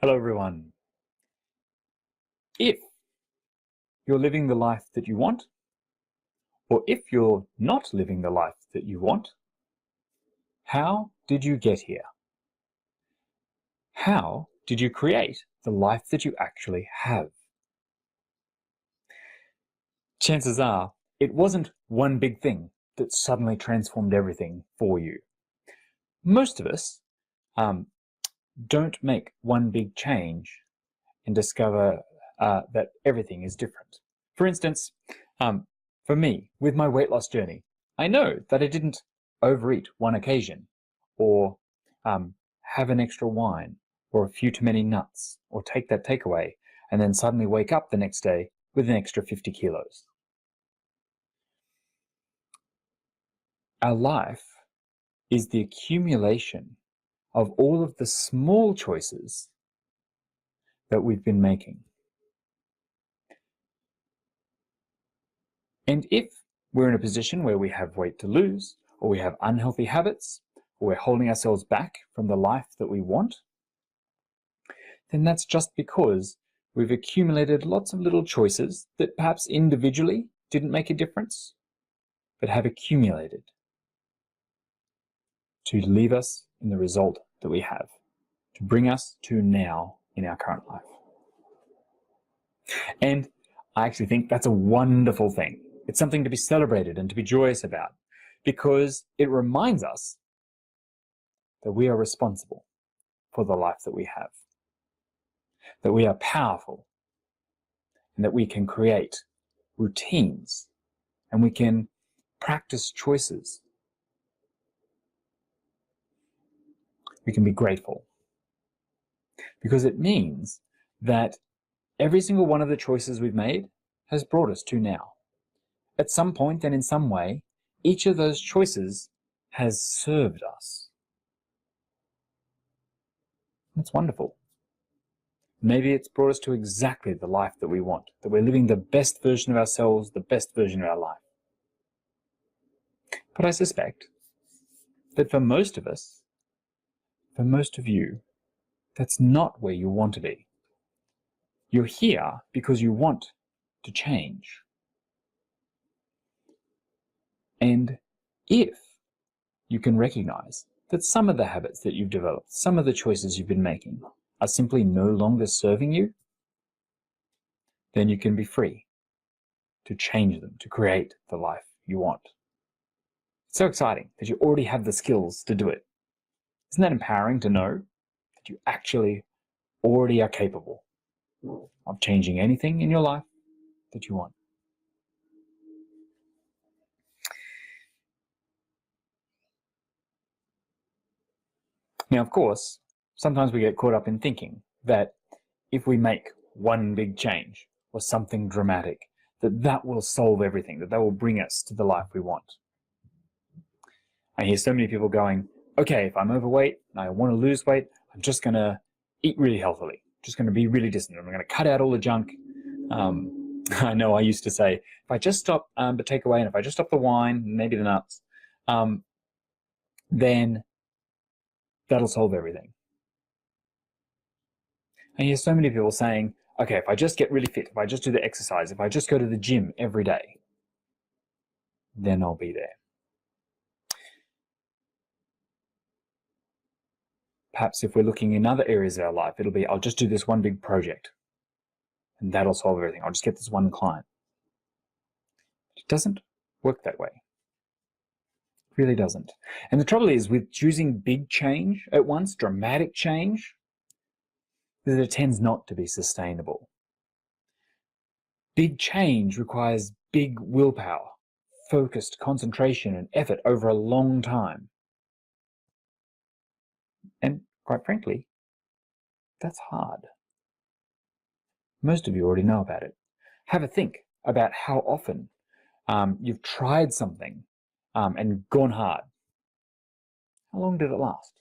Hello everyone. If you're living the life that you want, or if you're not living the life that you want, how did you get here? How did you create the life that you actually have? Chances are, it wasn't one big thing that suddenly transformed everything for you. Most of us don't make one big change and discover that everything is different. For instance, for me, with my weight loss journey, I know that I didn't overeat one occasion, or have an extra wine, or a few too many nuts, or take that takeaway, and then suddenly wake up the next day with an extra 50 kilos. Our life is the accumulation of all of the small choices that we've been making. And if we're in a position where we have weight to lose, or we have unhealthy habits, or we're holding ourselves back from the life that we want, then that's just because we've accumulated lots of little choices that perhaps individually didn't make a difference, but have accumulated to leave us in the result that we have, to bring us to now in our current life. And I actually think that's a wonderful thing. It's something to be celebrated and to be joyous about, because it reminds us that we are responsible for the life that we have, that we are powerful, and that we can create routines, and we can practice choices. We can be grateful, because it means that every single one of the choices we've made has brought us to now. At some point and in some way, each of those choices has served us. That's wonderful. Maybe it's brought us to exactly the life that we want, that we're living the best version of ourselves, the best version of our life. But I suspect that for most of us, for most of you, that's not where you want to be. You're here because you want to change. And if you can recognize that some of the habits that you've developed, some of the choices you've been making, are simply no longer serving you, then you can be free to change them, to create the life you want. It's so exciting that you already have the skills to do it. Isn't that empowering to know that you actually already are capable of changing anything in your life that you want? Now, of course, sometimes we get caught up in thinking that if we make one big change or something dramatic, that will solve everything, that will bring us to the life we want. I hear so many people going, okay, if I'm overweight and I want to lose weight, I'm just going to eat really healthily, just going to be really disciplined. I'm going to cut out all the junk. I know I used to say, if I just stop the takeaway and if I just stop the wine, maybe the nuts, then that'll solve everything. I hear so many people saying, okay, if I just get really fit, if I just do the exercise, if I just go to the gym every day, then I'll be there. Perhaps if we're looking in other areas of our life, it'll be, I'll just do this one big project and that'll solve everything. I'll just get this one client. It doesn't work that way. It really doesn't. And the trouble is with choosing big change at once, dramatic change, that it tends not to be sustainable. Big change requires big willpower, focused concentration and effort over a long time. And quite frankly, that's hard. Most of you already know about it. Have a think about how often you've tried something and gone hard. How long did it last?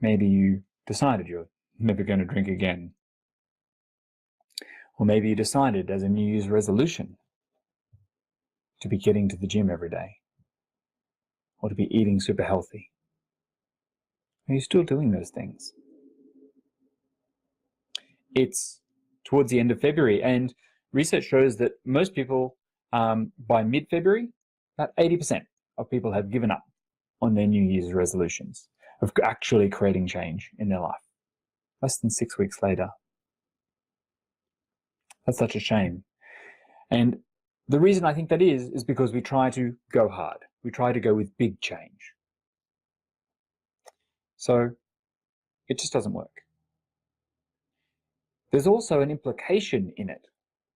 Maybe you decided you're never going to drink again. Or maybe you decided as a New Year's resolution to be getting to the gym every day, or to be eating super healthy. Are you still doing those things? It's towards the end of February, and research shows that most people, by mid-February, about 80% of people have given up on their New Year's resolutions, of actually creating change in their life. Less than 6 weeks later. That's such a shame. And the reason I think that is because we try to go hard. We try to go with big change. So it just doesn't work. There's also an implication in it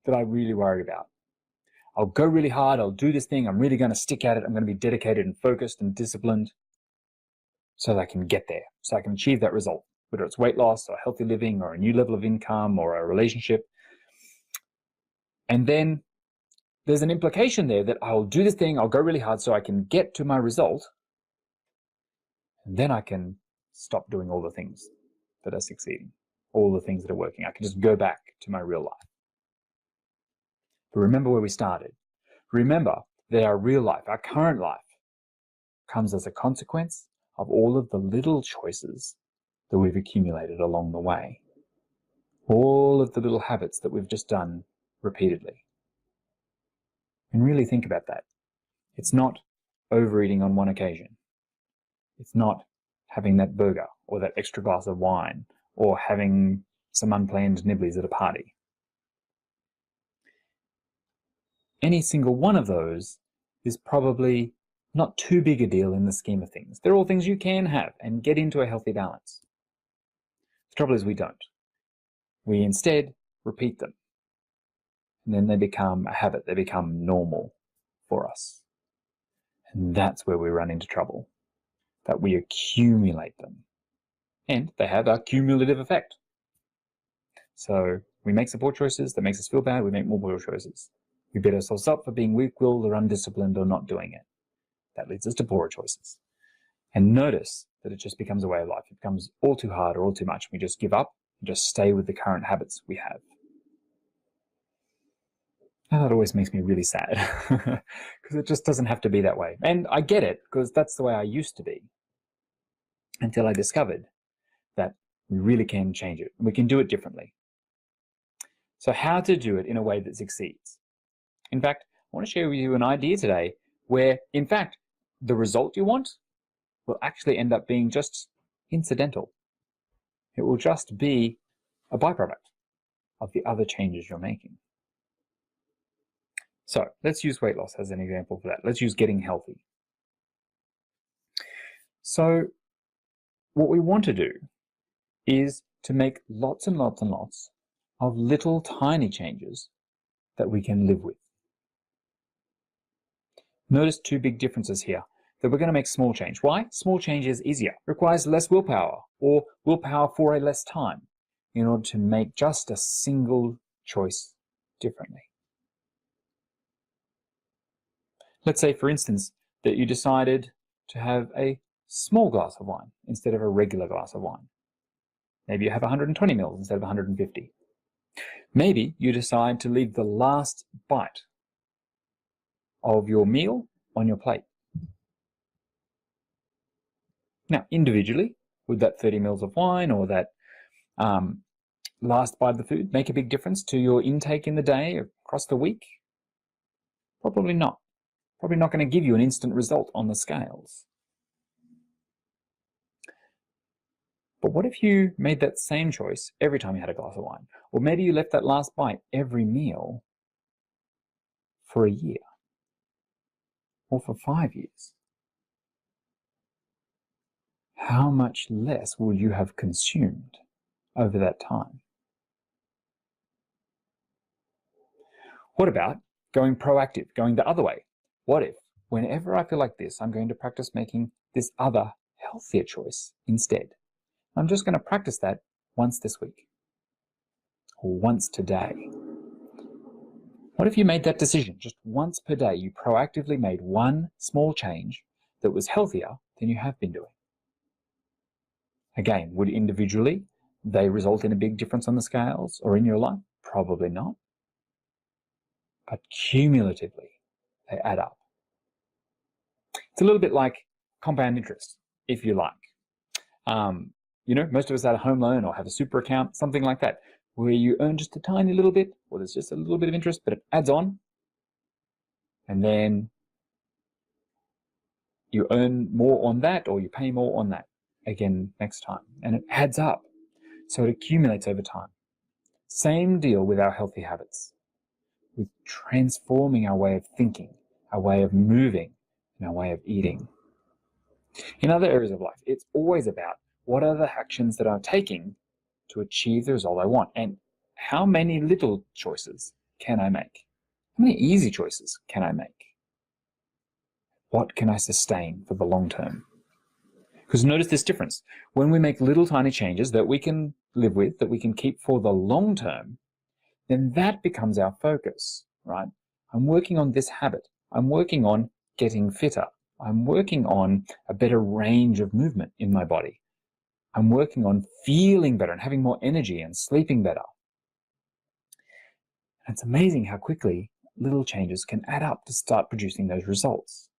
that I really worry about. I'll go really hard, I'll do this thing, I'm really going to stick at it, I'm going to be dedicated and focused and disciplined so that I can get there, so I can achieve that result, whether it's weight loss or healthy living or a new level of income or a relationship. And then there's an implication there that I'll do this thing, I'll go really hard so I can get to my result, and then I can stop doing all the things that are succeeding, all the things that are working. I can just go back to my real life. But remember where we started. Remember that our real life, our current life, comes as a consequence of all of the little choices that we've accumulated along the way. All of the little habits that we've just done repeatedly. And really think about that. It's not overeating on one occasion. It's not having that burger or that extra glass of wine or having some unplanned nibblies at a party. Any single one of those is probably not too big a deal in the scheme of things. They're all things you can have and get into a healthy balance. The trouble is we don't. We instead repeat them. And then they become a habit. They become normal for us. And that's where we run into trouble. That we accumulate them. And they have a cumulative effect. So we make some poor choices. That makes us feel bad. We make more poor choices. We beat ourselves up for being weak-willed or undisciplined or not doing it. That leads us to poorer choices. And notice that it just becomes a way of life. It becomes all too hard or all too much. We just give up and just stay with the current habits we have. And that always makes me really sad because it just doesn't have to be that way. And I get it because that's the way I used to be until I discovered that we really can change it. We can do it differently. So how to do it in a way that succeeds? In fact, I want to share with you an idea today where, in fact, the result you want will actually end up being just incidental. It will just be a byproduct of the other changes you're making. So let's use weight loss as an example for that. Let's use getting healthy. So what we want to do is to make lots and lots and lots of little tiny changes that we can live with. Notice two big differences here, that we're going to make small change. Why? Small change is easier, requires less willpower or willpower for a less time in order to make just a single choice differently. Let's say, for instance, that you decided to have a small glass of wine instead of a regular glass of wine. Maybe you have 120 mils instead of 150. Maybe you decide to leave the last bite of your meal on your plate. Now, individually, would that 30 mils of wine or that last bite of the food make a big difference to your intake in the day across the week? Probably not. Probably not going to give you an instant result on the scales. But what if you made that same choice every time you had a glass of wine? Or maybe you left that last bite every meal for a year or for 5 years. How much less will you have consumed over that time? What about going proactive, going the other way? What if, whenever I feel like this, I'm going to practice making this other healthier choice instead? I'm just going to practice that once this week or once today. What if you made that decision just once per day? You proactively made one small change that was healthier than you have been doing. Again, would individually they result in a big difference on the scales or in your life? Probably not. But cumulatively, they add up. It's a little bit like compound interest, if you like. most of us had a home loan or have a super account, something like that, where you earn just a tiny little bit, or there's just a little bit of interest, but it adds on. And then you earn more on that, or you pay more on that again next time. And it adds up. So it accumulates over time. Same deal with our healthy habits, with transforming our way of thinking, our way of moving, and our way of eating. In other areas of life, it's always about what are the actions that I'm taking to achieve the result I want, and how many little choices can I make? How many easy choices can I make? What can I sustain for the long term? Because notice this difference. When we make little tiny changes that we can live with, that we can keep for the long term, then that becomes our focus, right? I'm working on this habit. I'm working on getting fitter. I'm working on a better range of movement in my body. I'm working on feeling better and having more energy and sleeping better. And it's amazing how quickly little changes can add up to start producing those results.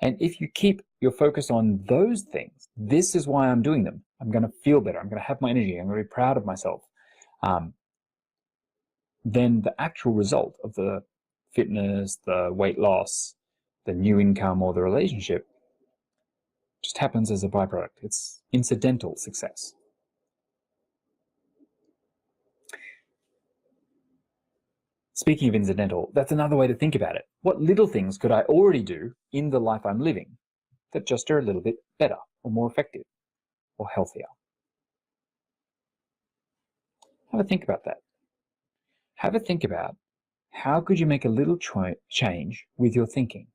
And if you keep your focus on those things, this is why I'm doing them. I'm going to feel better. I'm going to have my energy. I'm going to be proud of myself. Then the actual result of the fitness, the weight loss, the new income, or the relationship just happens as a byproduct. It's incidental success. Speaking of incidental, that's another way to think about it. What little things could I already do in the life I'm living that just are a little bit better or more effective or healthier? Have a think about that. Have a think about how could you make a little change with your thinking.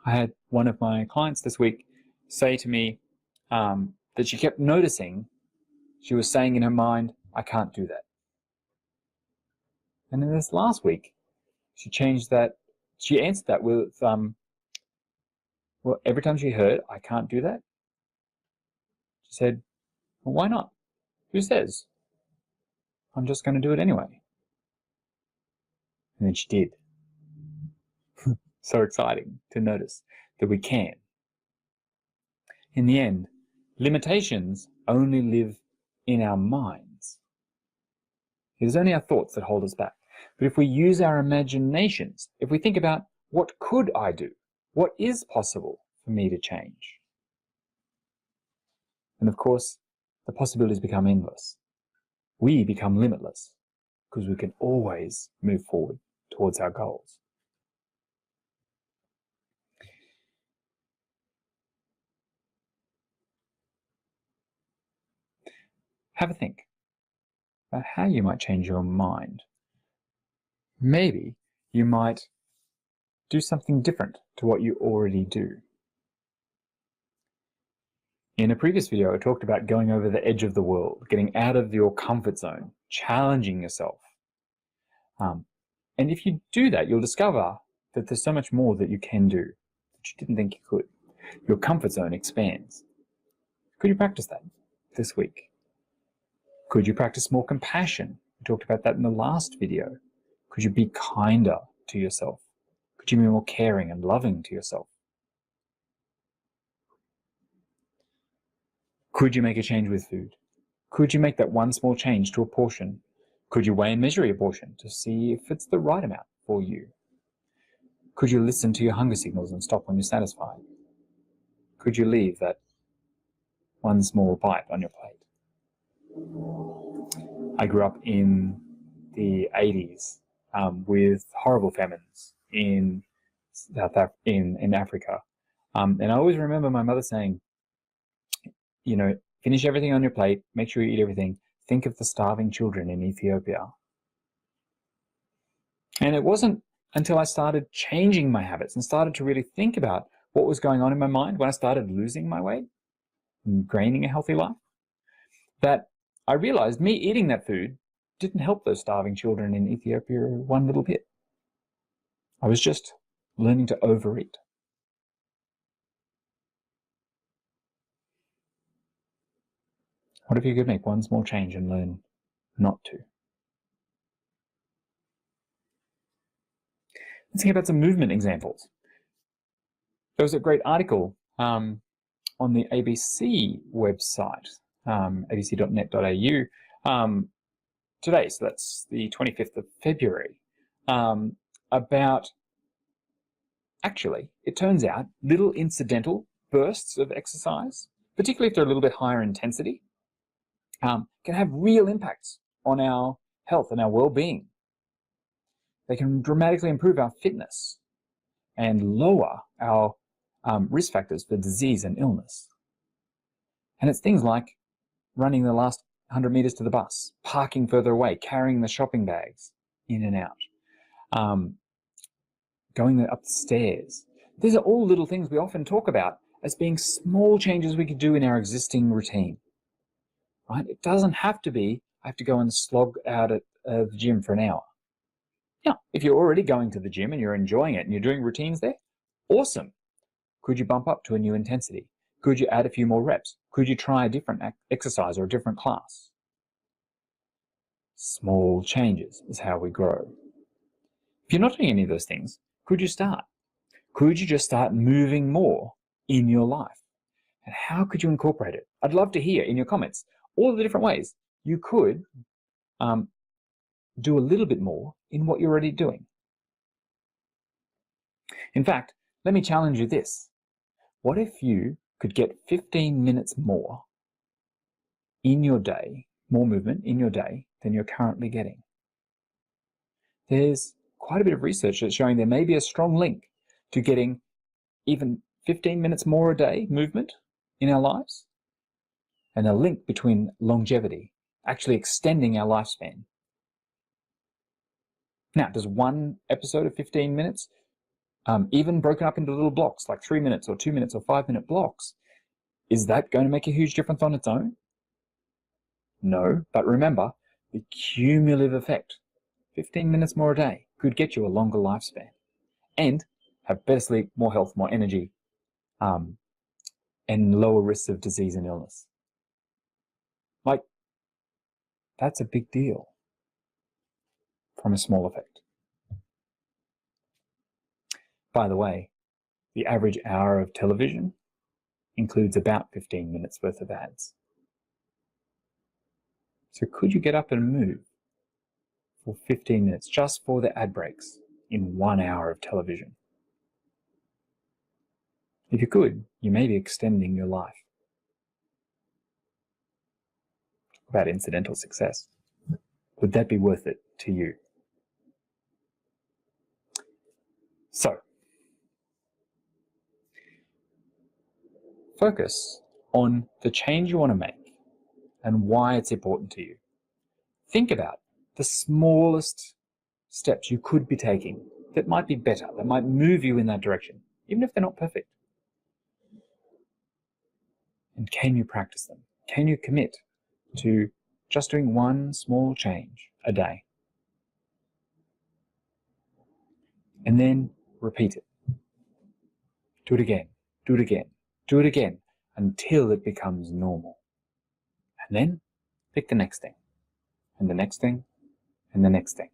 I had one of my clients this week say to me that she kept noticing she was saying in her mind, I can't do that. And in this last week, she changed that. She answered that with, well, every time she heard, I can't do that, she said, well, why not? Who says? I'm just going to do it anyway. And then she did. So exciting to notice that we can. In the end, limitations only live in our minds. It is only our thoughts that hold us back. But if we use our imaginations, if we think about what could I do, what is possible for me to change, and of course, the possibilities become endless. We become limitless because we can always move forward towards our goals. Have a think about how you might change your mind. Maybe you might do something different to what you already do. In a previous video, I talked about going over the edge of the world, getting out of your comfort zone, challenging yourself. And if you do that, you'll discover that there's so much more that you can do that you didn't think you could. Your comfort zone expands. Could you practice that this week? Could you practice more compassion? We talked about that in the last video. Could you be kinder to yourself? Could you be more caring and loving to yourself? Could you make a change with food? Could you make that one small change to a portion? Could you weigh and measure your portion to see if it's the right amount for you? Could you listen to your hunger signals and stop when you're satisfied? Could you leave that one small bite on your plate? I grew up in the 80s with horrible famines in Africa. And I always remember my mother saying, finish everything on your plate, make sure you eat everything. Think of the starving children in Ethiopia. And it wasn't until I started changing my habits and started to really think about what was going on in my mind when I started losing my weight and gaining a healthy life, that I realized me eating that food didn't help those starving children in Ethiopia one little bit. I was just learning to overeat. What if you could make one small change and learn not to? Let's think about some movement examples. There was a great article on the ABC website, abc.net.au, today, so that's the 25th of February, about, actually, it turns out, little incidental bursts of exercise, particularly if they're a little bit higher intensity, can have real impacts on our health and our well-being. They can dramatically improve our fitness and lower our risk factors for disease and illness. And it's things like running the last 100 meters to the bus, parking further away, carrying the shopping bags in and out, going up the stairs. These are all little things we often talk about as being small changes we could do in our existing routine. Right? It doesn't have to be, I have to go and slog out at the gym for an hour. Now, if you're already going to the gym and you're enjoying it and you're doing routines there, awesome. Could you bump up to a new intensity? Could you add a few more reps? Could you try a different exercise or a different class? Small changes is how we grow. If you're not doing any of those things, could you start? Could you just start moving more in your life? And how could you incorporate it? I'd love to hear in your comments all the different ways you could do a little bit more in what you're already doing. In fact, let me challenge you this. What if you could get 15 minutes more in your day, more movement in your day than you're currently getting? There's quite a bit of research that's showing there may be a strong link to getting even 15 minutes more a day movement in our lives, and a link between longevity, actually extending our lifespan. Now, does one episode of 15 minutes, even broken up into little blocks, like 3 minutes or 2 minutes or 5-minute blocks, is that going to make a huge difference on its own? No, but remember, the cumulative effect, 15 minutes more a day, could get you a longer lifespan and have better sleep, more health, more energy, and lower risks of disease and illness. Like, that's a big deal from a small effect. By the way, the average hour of television includes about 15 minutes worth of ads. So could you get up and move for 15 minutes just for the ad breaks in 1 hour of television? If you could, you may be extending your life. Talk about incidental success. Would that be worth it to you? So, focus on the change you want to make and why it's important to you. Think about the smallest steps you could be taking that might be better, that might move you in that direction, even if they're not perfect. And can you practice them? Can you commit to just doing one small change a day? And then repeat it. Do it again, do it again, do it again, until it becomes normal. And then pick the next thing, and the next thing, and the next thing.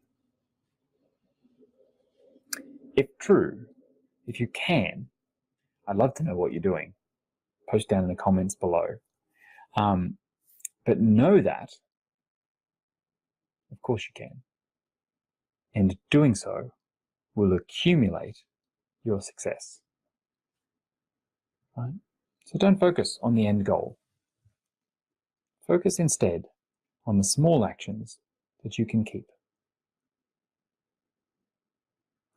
If true, if you can, I'd love to know what you're doing. Post down in the comments below. But know that, of course you can, and doing so will accumulate your success. Right? So don't focus on the end goal. Focus instead on the small actions that you can keep.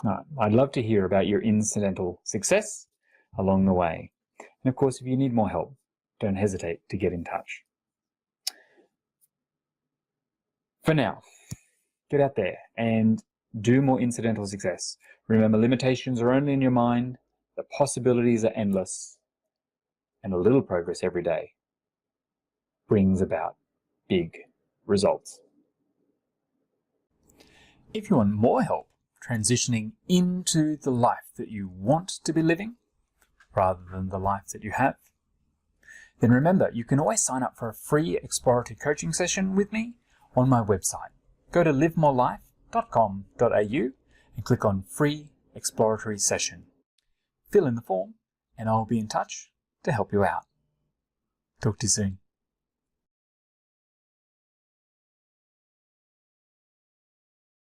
Right. I'd love to hear about your incidental success along the way. And of course, if you need more help, don't hesitate to get in touch. For now, get out there and do more incidental success. Remember, limitations are only in your mind, the possibilities are endless, and a little progress every day brings about big results. If you want more help transitioning into the life that you want to be living, rather than the life that you have, then remember, you can always sign up for a free exploratory coaching session with me on my website. Go to livemorelife.com.au and click on free exploratory session. Fill in the form and I'll be in touch to help you out. Talk to you soon.